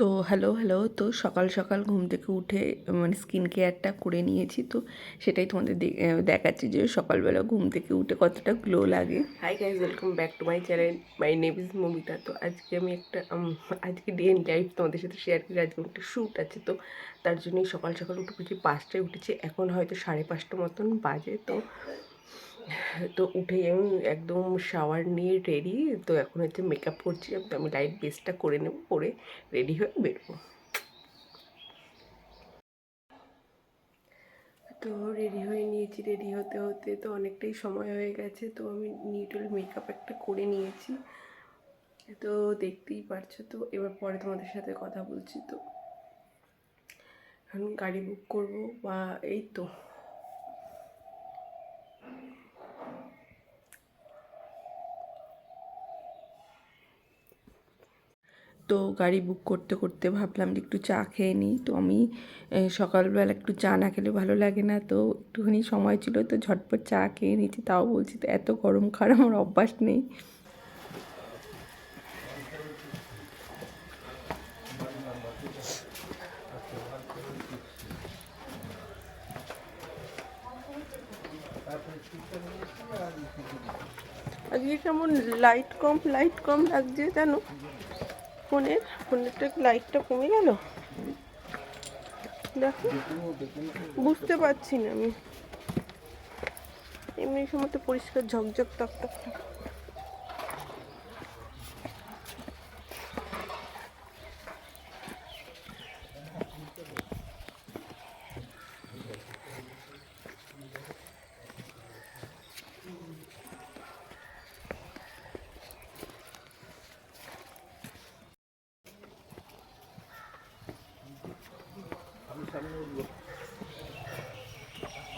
তো hello hello তো সকাল সকাল ঘুম থেকে উঠে মানে স্কিন কেয়ারটা করে নিয়েছি। তো সেটাই তোমাদের দেখাচ্ছি যে সকালবেলা ঘুম থেকে উঠে কতটা গ্লো লাগে। Hi guys, welcome back to my channel. My name is Mamita. তো আজকে আমি একটা আজকে ডে ইন লাইফ তোমাদের সাথে শেয়ার করি। আজকে একটা শ্যুট আছে, তো তার জন্যই সকাল সকাল উঠে পড়েছি। 5টায় উঠেছি, এখন হয়তো 5:30 মতন বাজে। তো উঠেই আমি একদম শাওয়ার নিয়ে রেডি। তো এখন হচ্ছে মেকআপ করছি। তো আমি লাইট বেসটা করে নেব, করে রেডি হয়ে বেরোবো। তো রেডি হয়ে নিয়েছি। রেডি হতে হতে তো অনেকটাই সময় হয়ে গেছে। তো আমি নিউট্রাল মেকআপ একটা করে নিয়েছি, তো দেখতেই পারছো। তো এবার পরে তোমাদের সাথে কথা বলছি। তো এখন গাড়ি বুক করবো বা এই তো তো গাড়ি বুক করতে করতে ভাবলাম যে একটু চা খেয়ে নিই। তো আমি সকালবেলা একটু চা না খেলে ভালো লাগে না। তো একটুখানি সময় ছিল, তো ঝটপট চা খেয়ে নিয়েছি। তাও বলছি, তো এত গরম খাওয়ার আমার অভ্যাস নেই। আজকে কেমন লাইট কম লাগছে জানো। ফোনেরটা লাইটটা কমে গেল, দেখো। বুঝতে পারছি না আমি, এমনি সময় তো পরিষ্কার ঝকঝক তকতক।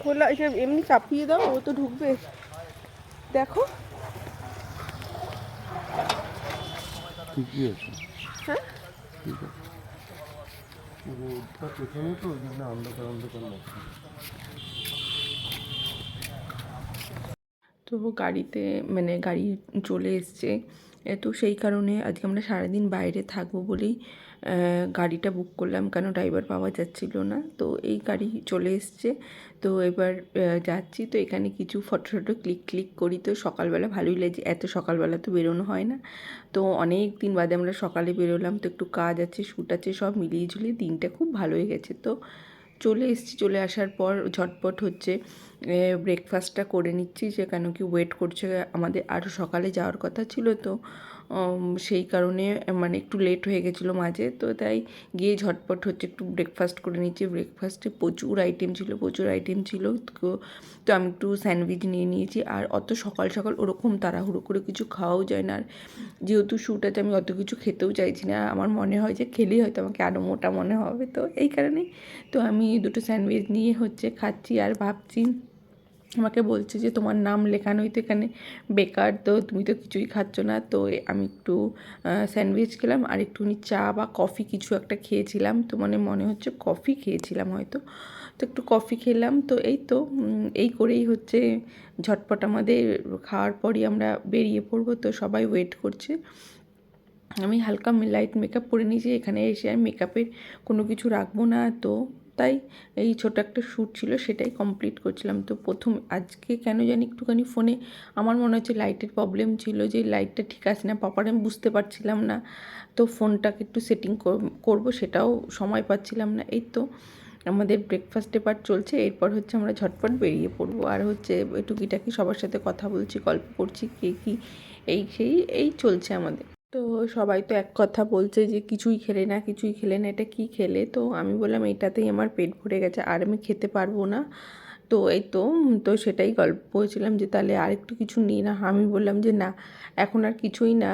খোলা এটা এমনি চাপিয়ে দাও, ও তো ঢুকবে। দেখো ঠিকই আছে। হ্যাঁ, ঠিক আছে। রোদটা পেছনে তো ওই জন্য অন্ধকার অন্ধকার লাগছে। তো গাড়িতে মানে গাড়ি চলে এসছে। তো সেই কারণে আজকে আমরা সারাদিন বাইরে থাকবো বলেই গাড়িটা বুক করলাম, কেন ড্রাইভার পাওয়া যাচ্ছিল না। তো এই গাড়ি চলে এসছে। তো এবার যাচ্ছি। তো এখানে কিছু ফটো ক্লিক করি। তো সকালবেলা ভালোই লাগছে, এত সকালবেলা তো বেরোনো হয় না। তো অনেক দিন বাদে আমরা সকালে বেরোলাম। তো একটু কাজ আছে, শ্যুট আছে, সব মিলিয়ে ঝুলিয়ে দিনটা খুব ভালো হয়ে গেছে। তো চলে এসেছি। চলে আসার পর ঝটপট হচ্ছে ব্রেকফাস্টটা করে নিচ্ছি, যে কেন কি ওয়েট করছে আমাদের, আরও সকালে যাওয়ার কথা ছিল। তো সেই কারণে মানে একটু লেট হয়ে গেছিলো মাঝে। তো তাই গিয়ে ঝটপট হচ্ছে একটু ব্রেকফাস্ট করে নিচ্ছি। ব্রেকফাস্টে প্রচুর আইটেম ছিল। তো আমি একটু স্যান্ডউইচ নিয়ে নিয়েছি। আর অত সকাল সকাল ওরকম তাড়াহুড়ো করে কিছু খাওয়াও যায় না। আর যেহেতু শ্যুট আছে, আমি অত কিছু খেতেও চাইছি না। আমার মনে হয় যে খেলেই হয়তো আমাকে আরও মোটা মনে হবে। তো এই কারণেই তো আমি দুটো স্যান্ডউইচ নিয়ে হচ্ছে খাচ্ছি। আর ভাবছি, আমাকে বলছে যে তোমার নাম লেখানোই তো এখানে বেকার, তো তুমি তো কিছুই খাচ্ছ না। তো আমি একটু স্যান্ডউইচ খেলাম, আর একটুখানি চা বা কফি কিছু একটা খেয়েছিলাম। তো মনে হচ্ছে কফি খেয়েছিলাম হয়তো। তো একটু কফি খেলাম। তো এই তো এই করেই হচ্ছে ঝটপট আমাদের খাওয়ার পরই আমরা বেরিয়ে পড়বো। তো সবাই ওয়েট করছে। আমি হালকা লাইট মেকআপ করে নিয়েছি। এখানে এসে আর মেকআপের কোনো কিছু রাখবো না। তো তাই এই ছোটো একটা শ্যুট ছিল, সেটাই কমপ্লিট করছিলাম। তো আজকে কেন জানি একটুখানি ফোনে আমার মনে হচ্ছে লাইটের প্রবলেম ছিল, যে লাইটটা ঠিক আছে না প্রপার আমি বুঝতে পারছিলাম না। তো ফোনটাকে একটু সেটিং করবো, সেটাও সময় পাচ্ছিলাম না। এই তো আমাদের ব্রেকফাস্ট এবার চলছে। এরপর হচ্ছে আমরা ঝটপট বেরিয়ে পড়বো। আর হচ্ছে টুকিটাকি সবার সাথে কথা বলছি, গল্প করছি, কে কী এই চলছে আমাদের। তো সবাই তো এক কথা বলছে যে কিছুই খেলে না, এটা কি খেলে। তো আমি বললাম এইটাতেই আমার পেট ভরে গেছে, আর আমি খেতে পারবো না। তো এই তো সেটাই গল্প বলছিলাম যে তাহলে আরেকটু কিছু নিই না। আমি বললাম যে না, এখন আর কিছুই না,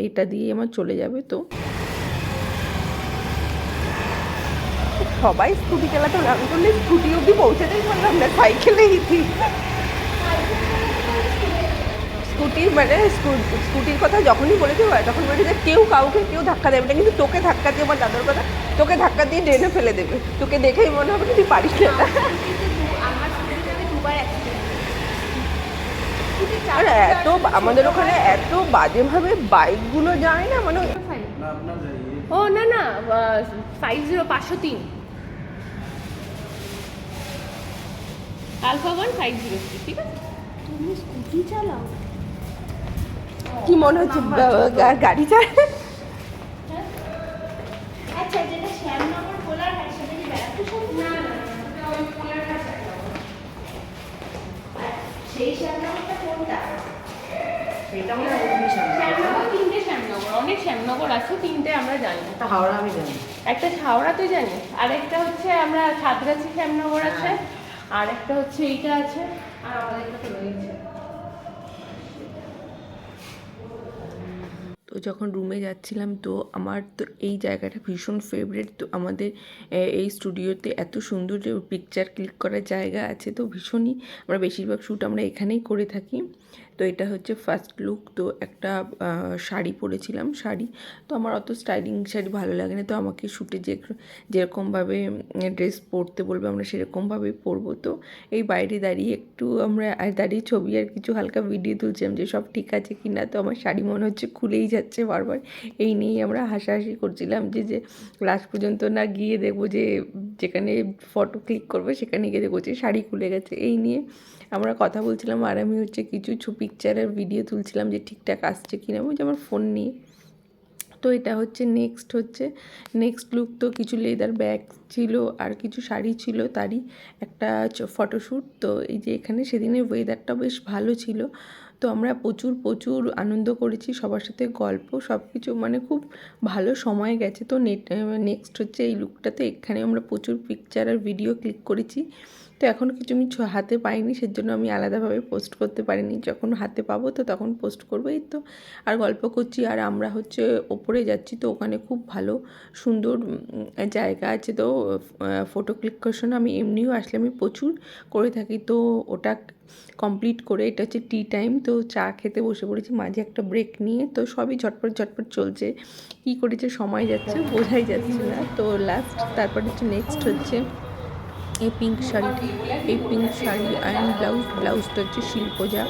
এইটা দিয়ে আমার চলে যাবে। তো সবাই স্কুটি চালাতে, আমি বললে স্কুটি অবধি পৌঁছাতেই পারলাম না, সাইকেলেই স্কুটির কথা যখনই বলেছি তখন বলেছে যে কেউ ধাক্কা দেবে না, কিন্তু তোকে ধাক্কা দিয়ে, আমার দাদার কথা, তোকে ধাক্কা দিয়ে ড্রেনে ফেলে দেবে। তোকে দেখেই মনে হবে তুই পারিস না এটা। আর আমাদের ওখানে এত বাজেভাবে বাইকগুলো যায় না, মানে ও না না 503 আলফা 1503, ঠিক আছে? তুমি স্কুটি চালাও? কি মনে হচ্ছে গাড়ি চালায়? আচ্ছা, যেটা শ্যামনগর কোলাঘাট সেটা কি বেড়াতে সাথে? না না না, ওই কোলাঘাট side যাবো। সেই শ্যামনগরটা কোনটা? এটা মনে হয় অগ্নি সামনে। শ্যামনগর, 3টে শ্যামনগর, অনেক শ্যামনগর আছে, 3টে আমরা জানি। একটা হাওড়া আমি জানি। একটা হাওড়া তুই জানিস, আর একটা হচ্ছে আমরা সাতগাছি শ্যামনগর আছে, আর একটা হচ্ছে এইটা আছে, আর আমাদের একটা তো রয়েছে। তো যখন রুমে যাচ্ছিলাম তো আমার তো এই জায়গাটা ভীষণ ফেভারিট। তো আমাদের এই স্টুডিওতে এত সুন্দর যে পিকচার ক্লিক করার জায়গা আছে, তো ভীষণই আমরা বেশিরভাগ শ্যুট আমরা এখানেই করে থাকি। তো এটা হচ্ছে ফার্স্ট লুক। তো একটা শাড়ি পরেছিলাম, শাড়ি তো আমার অত স্টাইলিং শাড়ি ভালো লাগে না, তো আমাকে শ্যুটে যেরকমভাবে ড্রেস পরতে বলবে আমরা সেরকমভাবেই পরবো। তো এই বাইরে দাঁড়িয়ে একটু আমরা দাঁড়িয়ে ছবি আর কিছু হালকা ভিডিও তুলছিলাম যে সব ঠিক আছে কি না। তো আমার শাড়ি মনে হচ্ছে খুলেই যাচ্ছে বারবার, এই নিয়েই আমরা হাসাহাসি করছিলাম যে লাস্ট পর্যন্ত না গিয়ে দেখবো যে যেখানে ফটো ক্লিক করবো সেখানে গিয়ে দেখবো যে শাড়ি খুলে গেছে। এই নিয়ে আমরা কথা বলছিলাম, আর আমি হচ্ছে কিছু পিকচারের ভিডিও তুলছিলাম যে ঠিকঠাক আসছে কিনা, ওই যে আমার ফোন নিয়ে। তো এটা হচ্ছে নেক্সট লুক। তো কিছু লেদার ব্যাগ ছিল আর কিছু শাড়ি ছিল, তারই একটা ফটোশ্যুট। তো এই যে এখানে সেদিনের ওয়েদারটা বেশ ভালো ছিল, তো আমরা প্রচুর আনন্দ করেছি, সবার সাথে গল্প সব কিছু, মানে খুব ভালো সময় গেছে। তো নেক্সট হচ্ছে এই লুকটাতে এখানে আমরা প্রচুর পিকচার আর ভিডিও ক্লিক করেছি। তো এখনও কিছু আমি হাতে পাইনি, সেজন্য আমি আলাদাভাবে পোস্ট করতে পারিনি, যখন হাতে পাবো তো তখন পোস্ট করবো। এই তো আর গল্প করছি, আর আমরা হচ্ছে ওপরে যাচ্ছি। তো ওখানে খুব ভালো সুন্দর জায়গা আছে, তো ফটো ক্লিক করার সময় আমি এমনিও আসলে আমি প্রচুর করে থাকি। তো ওটা কমপ্লিট করে এটা হচ্ছে টি টাইম, তো চা খেতে বসে পড়েছি মাঝে একটা ব্রেক নিয়ে। তো সবই ঝটপট চলছে, কী করেছে সময় যাচ্ছে বোঝাই যাচ্ছে না। তো লাস্ট তারপর হচ্ছে নেক্সট হচ্ছে এই পিঙ্ক শাড়ি অ্যান্ড ব্লাউজটা হচ্ছে শিল্পজা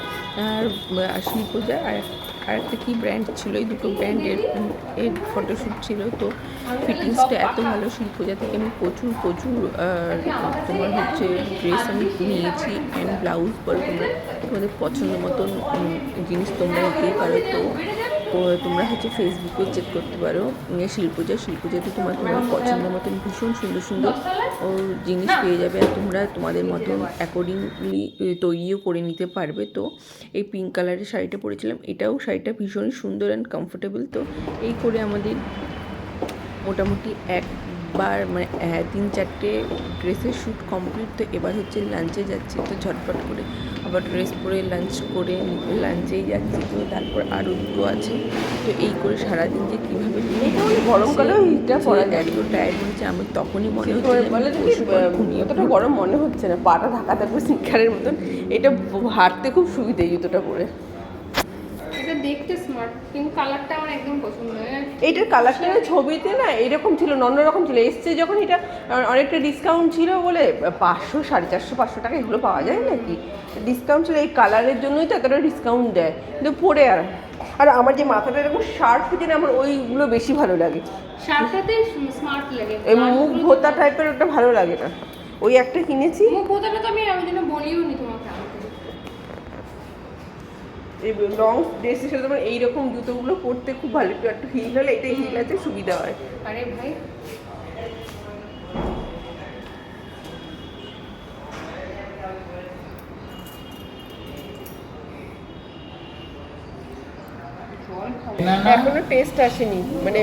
আর একটা কী ব্র্যান্ড ছিল, এই দুটো ব্র্যান্ডের এর ফটোশ্যুট ছিল। তো ফিটিংসটা এত ভালো, শিল্পজা থেকে আমি প্রচুর তোমার হচ্ছে ড্রেস আমি নিয়েছি অ্যান্ড ব্লাউজ বলো, তোমাদের পছন্দ মতন জিনিস তোমরা নিতেই পারো। তো তোমরা হচ্ছে ফেসবুকেও চেক করতে পারো শিল্পজাতে তোমার পছন্দ মতন ভীষণ সুন্দর জিনিস পেয়ে যাবে, আর তোমরা তোমাদের মতন অ্যাকর্ডিংলি তৈরিও করে নিতে পারবে। তো এই পিঙ্ক কালারের শাড়িটা পরেছিলাম, এটাও শাড়িটা ভীষণই সুন্দর অ্যান্ড কমফোর্টেবল। তো এই করে আমাদের মোটামুটি একবার মানে 3-4টে ড্রেসের শ্যুট কমপ্লিট। তো এবার হচ্ছে লাঞ্চে যাচ্ছি, তো ঝটপট করে আবার ড্রেস পরে লাঞ্চ করে লাঞ্চেই যাচ্ছি। তো তারপর আরও দুটো আছে। তো এই করে সারাদিন যে কীভাবে গরমকালেও হিটটা পড়া যায়, এত টায়ার্ড হচ্ছে আমি তখনই মনে হচ্ছে অতটা গরম মনে হচ্ছে না, পাটা ঢাকা থাকবে স্নিকারের মতন। এটা হাঁটতে খুব সুবিধা এই জুতোটা পরে। এটা দেখতে স্মার্ট, কিন্তু কালারটা আমার একদম পছন্দ হয়। এইটার কালারটা ছবিতে না এরকম ছিল, অন্যরকম ছিল, এসছে যখন এটা অনেকটা ডিসকাউন্ট ছিল বলে 500, 450, 500 টাকা এগুলো পাওয়া যায় নাকি, ডিসকাউন্ট ছিল। এই কালারের জন্যই তো এতটা ডিসকাউন্ট দেয়, কিন্তু পরে আর আমার যে মাথাটা এরকম শার্প হচ্ছে না, আমার ওইগুলো বেশি ভালো লাগে, শার্টটাতে স্মার্ট লাগে। এই মুখ ভোতা টাইপের ওটা ভালো লাগে না, ওই একটা কিনেছি। মুখ ভোতাটা তো আমি জন্য বলিও নি তোমাকে। এই লং ড্রেসের সাথে তোমার এইরকম জুতোগুলো পরতে খুব ভালো, একটু হিল হলে, এটা হিল আছে সুবিধা হয়। আরে ভাই এখনো টেস্ট আসেনি, মানে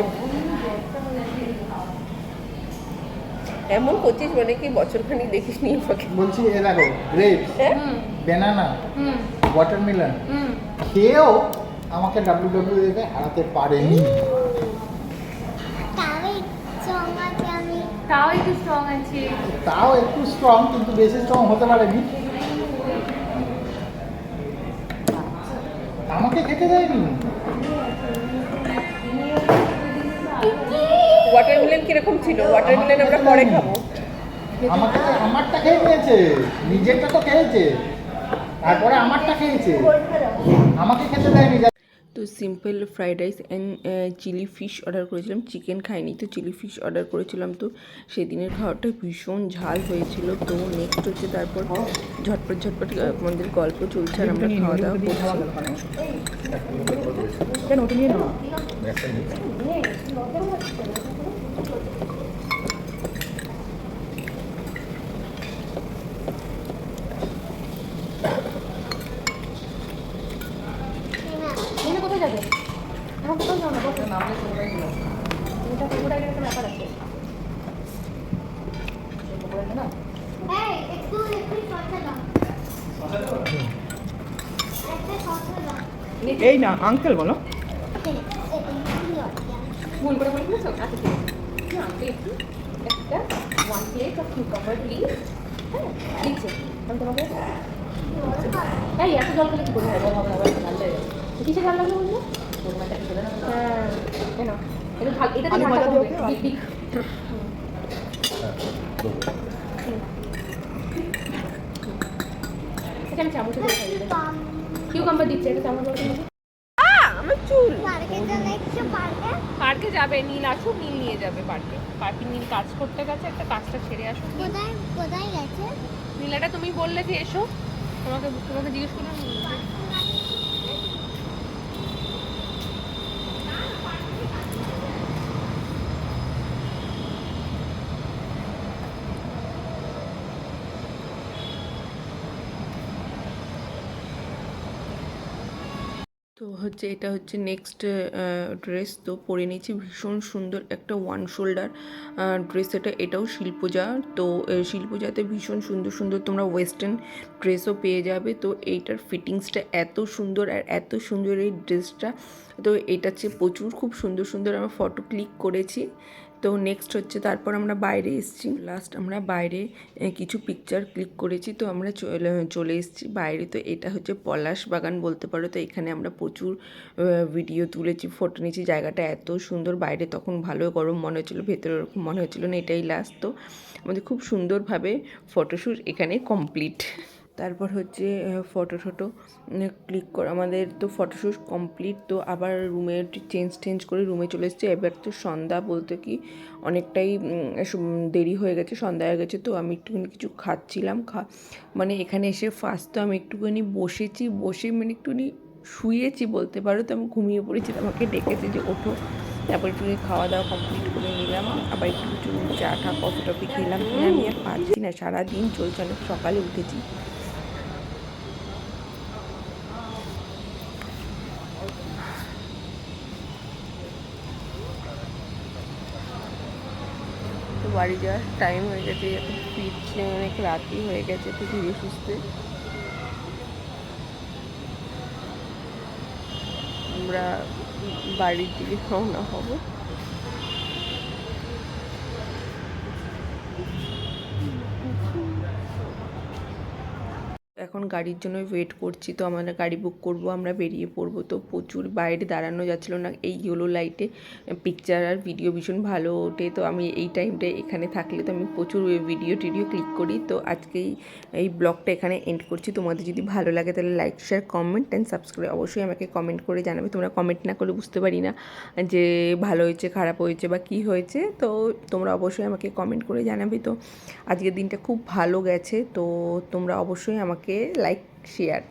এমন করছিস মানে কি বছরখানিক দেখিস নি আমাকে। বলছি এ দেখো গ্রেপস, ব্যানানা, ওয়াটারমেলন খেয়েও আমাকে WWE হারাতে পারেনি। তাও একটু স্ট্রং আছে, তাও একটু স্ট্রং, কিন্তু বেশি স্ট্রং হতে পারেনি। আমাকে খেতে দেয়নি। ওয়াটারমেলন কিরকম ছিল? ওয়াটারমেলন আমরা পরে খাবো। আমাকে আমারটা খেয়ে নিয়েছে, নিজেরটা তো খেয়েছে, তারপরে আমারটা খেয়েছে, আমাকে খেতে দেয়নি। তো simple fried rice and chilli fish order করেছিলাম, চিকেন খাইনি তো চিলি ফিশ অর্ডার করেছিলাম। তো সেদিনের খাওয়াটা ভীষণ ঝাল হয়েছিল। তো নেক্সট হচ্ছে তারপর ঝটপট ঝটপট আমাদের গল্প চলছে আর আমরা খাওয়া দাওয়া করছি। কেন ওটা নিয়ে নাও। তুমি কোথায় যাবে? এখন কোথাও যাও না, বসো। এটা পুরোটাই একটা ব্যাপার আছে। এই একটু শসা দাও, একটা শসা দাও। এই না আঙ্কেল বলো। ভুল করে বলে ফেলেছো? আচ্ছা ঠিক আছে। না, একটু একটা 1 প্লেট অফ কিউকাম্বার প্লিজ। হ্যাঁ, দিচ্ছে। আমি তোমাকে এই এত জল খেলে কি করে হবে? কিসে ঝাল লাগবে বলছো? হ্যাঁ, কেন? এটা ঝাল, এটা আলু ঝাল ভাজা হবে। দিও, দিক দিক। এটা আমি চামচে করে খাই। কিউকাম্বার দিচ্ছে, এটা চামচ করে খাই। আমার চুল পার্কে চলে এসছো, পার্কে পার্কে যাবে, নীল আসুক, নীল নিয়ে যাবে পার্কে। পার্কে নীল কাজ করতে গেছে, একটা কাজটা ছেড়ে আসুক। কোথায় কোথায় গেছে? নীলাটা তুমি বললে যে এসো, তোমাকে তোমাকে জিজ্ঞেস করলাম। তো হচ্ছে এটা হচ্ছে নেক্সট ড্রেস। তো পরে নিয়েছি ভীষণ সুন্দর একটা ওয়ান শোল্ডার ড্রেস। এটাও শিল্পজা। তো শিল্পজাতে ভীষণ সুন্দর সুন্দর তোমরা ওয়েস্টার্ন ড্রেসও পেয়ে যাবে। তো এইটার ফিটিংসটা এত সুন্দর আর এত সুন্দর এই ড্রেসটা। তো এটা হচ্ছে প্রচুর খুব সুন্দর সুন্দর আমরা ফটো ক্লিক করেছি। তো নেক্সট হচ্ছে তারপর আমরা বাইরে এসেছি, লাস্ট আমরা বাইরে কিছু পিকচার ক্লিক করেছি। তো আমরা চলে এসেছি বাইরে। তো এটা হচ্ছে পলাশ বাগান বলতে পারো। তো এখানে আমরা প্রচুর ভিডিও তুলেছি, ফটো নিয়েছি। জায়গাটা এত সুন্দর, বাইরে তখন ভালো গরম মনে হচ্ছিলো, ভেতরে ওরকম মনে হচ্ছিলো না। এটাই লাস্ট। তো আমাদের খুব সুন্দরভাবে ফটোশ্যুট এখানে কমপ্লিট। তারপর হচ্ছে ফটো ক্লিক করে আমাদের তো ফটোশ্যুট কমপ্লিট। তো আবার রুমে চেঞ্জ করে রুমে চলে এসেছি। এবার তো সন্ধ্যা বলতে কি অনেকটাই দেরি হয়ে গেছে, সন্ধ্যা হয়ে গেছে। তো আমি একটুখানি কিছু খাচ্ছিলাম। মানে এখানে এসে ফার্স্ট তো আমি একটুখানি বসে মানে একটুখানি শুয়েছি বলতে পারো। তো আমি ঘুমিয়ে পড়েছি। তো আমাকে ডেকেছে যে ওঠো। তারপর একটুখানি খাওয়া দাওয়া কমপ্লিট করে নিলাম। আবার একটু কিছু চা কফি টফি খেলাম। আমি আর পারছি না, সারাদিন চলছে, অনেক সকালে উঠেছি। তো বাড়ি যাওয়ার টাইম হয়ে গেছে, এখন ফিরছে, অনেক রাতই হয়ে গেছে। তো ধীরে সুস্থে আমরা বাড়ির দিকে রওনা হব। এখন গাড়ির জন্য ওয়েট করছি। তো আমরা গাড়ি বুক করব, আমরা বেরিয়ে পড়বো। তো প্রচুর বাইরে দাঁড়ানো যাচ্ছিল না, এই ইয়েলো লাইটে পিকচার আর ভিডিও ভীষণ ভালো ওঠে। তো আমি এই টাইমটায় এখানে থাকলে তো আমি প্রচুর ভিডিও ক্লিক করি। তো আজকেই এই ব্লগটা এখানে এন্ড করছি। তোমাদের যদি ভালো লাগে তাহলে like share comment and subscribe অবশ্যই আমাকে কমেন্ট করে জানাবে। তোমরা কমেন্ট না করলে বুঝতে পারি না যে ভালো হয়েছে, খারাপ হয়েছে বা কী হয়েছে। তো তোমরা অবশ্যই আমাকে কমেন্ট করে জানাবে। তো আজকের দিনটা খুব ভালো গেছে। তো তোমরা অবশ্যই আমাকে লাইক শেয়ার